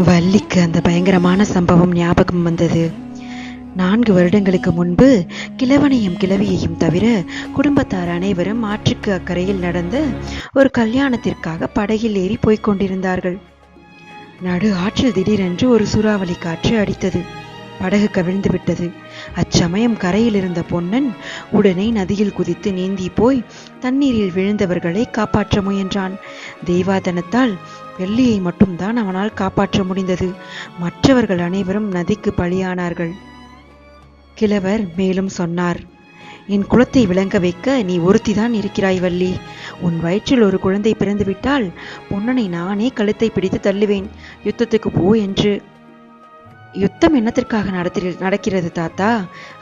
வள்ளிக்கு அந்த பயங்கரமான சம்பவம் ஞாபகம் வந்தது. 4 வருடங்களுக்கு முன்பு கிழவனையும் கிழவியையும் தவிர குடும்பத்தார் அனைவரும் ஆற்றுக்கு அக்கறையில் நடந்த ஒரு கல்யாணத்திற்காக படகில் ஏறி போய்க் கொண்டிருந்தார்கள். நடு ஆற்றில் திடீரென்று ஒரு சூறாவளி காற்று அடித்தது. படகு கவிழ்ந்து விட்டது. அச்சமயம் கரையில் இருந்த பொன்னன் உடனே நதியில் குதித்து நீந்தி போய் தண்ணீரில் விழுந்தவர்களை காப்பாற்ற முயன்றான். தெய்வாதனத்தால் வெள்ளியை மட்டும்தான் அவனால் காப்பாற்ற முடிந்தது. மற்றவர்கள் அனைவரும் நதிக்கு பலியானார்கள். கிழவர் மேலும் சொன்னார், என் குலத்தை விளங்க வைக்க நீ ஒருத்திதான் இருக்கிறாய் வள்ளி. உன் வயிற்றில் ஒரு குழந்தை பிறந்துவிட்டால் பொன்னனை நானே கழுத்தை பிடித்து தள்ளுவேன், யுத்தத்துக்கு போ என்று. யுத்தம் என்னத்திற்காக நடக்கிறது தாத்தா?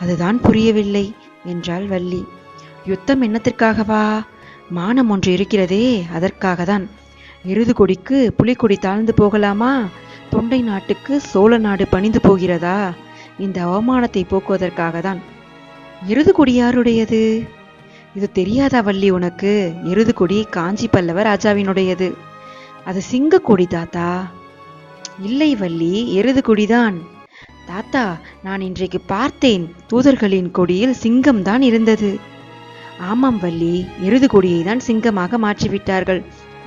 அதுதான் புரியவில்லை என்றாள் வள்ளி. யுத்தம் என்னத்திற்காகவா? மானம் ஒன்று இருக்கிறதே, அதற்காகத்தான். எருது கொடிக்கு புலிக்கொடி தாழ்ந்து போகலாமா? தொண்டை நாட்டுக்கு சோழ நாடு பணிந்து போகிறதா? இந்த அவமானத்தை போக்குவதற்காகத்தான். எருது கொடி யாருடையது? இது தெரியாதா வள்ளி உனக்கு? எருது கொடி காஞ்சி பல்லவ ராஜாவினுடையது. அது சிங்க கொடி தாத்தா. இல்லை வள்ளி, எருது கொடிதான். தாத்தா, நான் இன்றைக்கு பார்த்தேன், தூதர்களின் கொடியில் சிங்கம் தான் இருந்தது. ஆமாம் வள்ளி, எருது கொடியை தான் சிங்கமாக மாற்றிவிட்டார்கள்.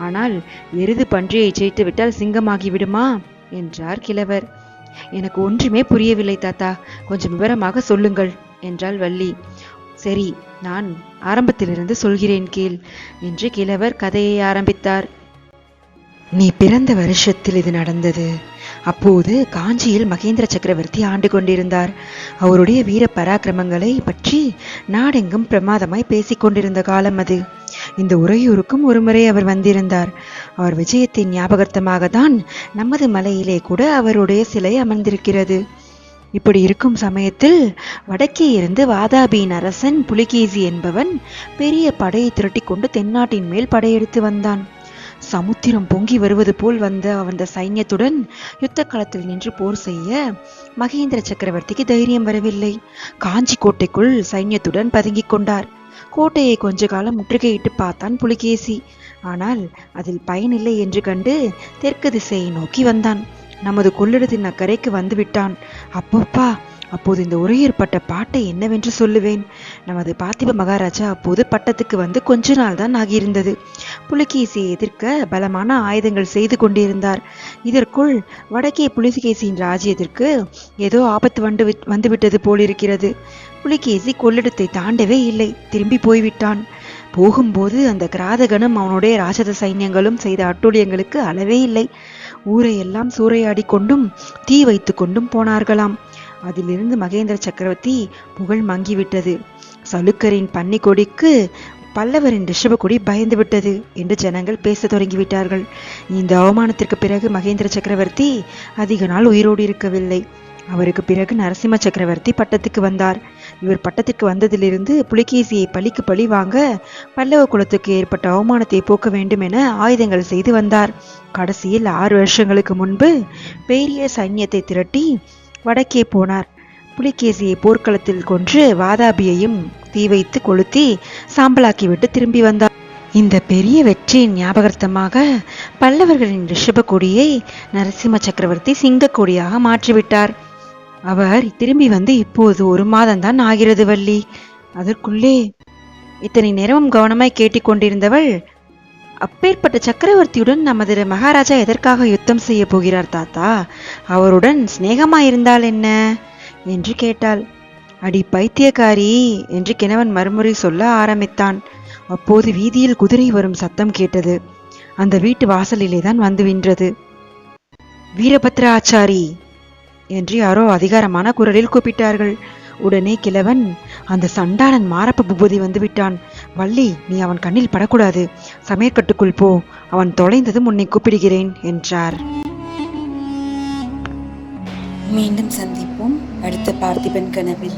ஆனால் எருது பன்றியை ஜெயித்து விட்டால் சிங்கமாகி விடுமா என்றார் கிழவர். எனக்கு ஒன்றுமே புரியவில்லை தாத்தா, கொஞ்சம் விவரமாக சொல்லுங்கள் என்றாள் வள்ளி. சரி, நான் ஆரம்பத்திலிருந்து சொல்கிறேன் கேள் என்று கிழவர் கதையை ஆரம்பித்தார். நீ பிறந்த வருஷத்தில் இது நடந்தது. அப்போது காஞ்சியில் மகேந்திர சக்கரவர்த்தி ஆண்டு கொண்டிருந்தார். அவருடைய வீர பராக்கிரமங்களை பற்றி நாடெங்கும் பிரமாதமாய் பேசிக் கொண்டிருந்த காலம் அது. இந்த உறையூருக்கும் ஒருமுறை அவர் வந்திருந்தார். அவர் விஜயத்தின் ஞாபகார்த்தமாக தான் நமது மலையிலே கூட அவருடைய சிலை அமர்ந்திருக்கிறது. இப்படி இருக்கும் சமயத்தில் வடக்கே இருந்து வாதாபியின் அரசன் புலிகேசி என்பவன் பெரிய படையை திரட்டி கொண்டு தென்னாட்டின் மேல் படையெடுத்து வந்தான். சமுத்திரம் பொங்கி வருவது போல் வந்த அந்த சைன்யத்துடன் யுத்த களத்தில் நின்று போர் செய்ய மகேந்திர சக்கரவர்த்திக்கு தைரியம் வரவில்லை. காஞ்சி கோட்டைக்குள் சைன்யத்துடன் பதுங்கிக் கொண்டார். கோட்டையை கொஞ்ச காலம் முற்றுகையிட்டு பார்த்தான் புலிகேசி. ஆனால் அதில் பயனில்லை என்று கண்டு தெற்கு திசையை நோக்கி வந்தான். நமது கொள்ளிடத்தின் அக்கறைக்கு வந்து விட்டான். அப்பப்பா, அப்போது இந்த உரையர் பட்ட பாட்டை என்னவென்று சொல்லுவேன். நமது பார்த்திப மகாராஜா அப்போது பட்டத்துக்கு வந்து கொஞ்ச நாள் தான் ஆகியிருந்தது. புலிகேசியை எதிர்க்க பலமான ஆயுதங்கள் செய்து கொண்டிருந்தார். இதற்குள் வடக்கே புலிகேசியின் ராஜ்யத்திற்கு ஏதோ ஆபத்து வந்துவிட்டது போலிருக்கிறது. புலிகேசி கொள்ளிடத்தை தாண்டவே இல்லை, திரும்பி போய்விட்டான். போகும்போது அந்த கிராதகனும் அவனுடைய ராஜத சைன்யங்களும் செய்த அட்டூழியங்களுக்கு அளவே இல்லை. ஊரையெல்லாம் சூறையாடி கொண்டும் தீ வைத்து கொண்டும் போனார்களாம். அதிலிருந்து மகேந்திர சக்கரவர்த்தி புகழ் மங்கிவிட்டது. சலுக்கரின் பன்னி கொடிக்கு பல்லவரின் ரிஷப கொடி பயந்து விட்டது என்று ஜனங்கள் பேச தொடங்கிவிட்டார்கள். இந்த அவமானத்திற்கு பிறகு மகேந்திர சக்கரவர்த்தி அதிக நாள் உயிரோடு இருக்கவில்லை. அவருக்கு பிறகு நரசிம்ம சக்கரவர்த்தி பட்டத்துக்கு வந்தார். இவர் பட்டத்திற்கு வந்ததிலிருந்து புலிகேசியை பழிக்கு பழி வாங்க பல்லவ குலத்துக்கு ஏற்பட்ட அவமானத்தை போக்க வேண்டும் என ஆயுதங்கள் செய்து வந்தார். கடைசியில் 6 வருஷங்களுக்கு முன்பு பெரிய சைன்யத்தை திரட்டி வடக்கே போனார். புலிகேசியை போர்க்களத்தில் கொன்று வாதாபியையும் தீ வைத்து கொளுத்தி சாம்பலாக்கிவிட்டு திரும்பி வந்தார். இந்த பெரிய வெற்றியின் ஞாபகார்த்தமாக பல்லவர்களின் ரிஷப கொடியை நரசிம்ம சக்கரவர்த்தி சிங்க கொடியாக மாற்றிவிட்டார். அவர் திரும்பி வந்து இப்போது 1 மாதம்தான் ஆகிறது வள்ளி. அதற்குள்ளே இத்தனை நேரமும் கவனமாய் கேட்டுக்கொண்டிருந்தவள், அப்பேற்பட்ட சக்கரவர்த்தியுடன் நமது மகாராஜா எதற்காக யுத்தம் செய்ய போகிறார் தாத்தா? அவருடன் சிநேகமாயிருந்தால் என்ன என்று கேட்டாள். அடி பைத்தியக்காரி என்று கிழவன் மறுமுறை சொல்ல ஆரம்பித்தான். அப்போது வீதியில் குதிரை வரும் சத்தம் கேட்டது. அந்த வீட்டு வாசலிலே தான் வந்து நின்றது. வீரபத்ர ஆச்சாரி என்று யாரோ அதிகாரமான குரலில் கூப்பிட்டார்கள். உடனே கிழவன், அந்த சண்டாளன் மாரப்ப பூபதி வந்து விட்டான். வள்ளி, நீ அவன் கண்ணில் படக்கூடாது. சமையற்கட்டுக்குள் போ. அவன் தொலைந்ததும் உன்னை கூப்பிடுகிறேன் என்றார். மீண்டும் சந்திப்போம் அடுத்த பார்த்திபன் கனவில்.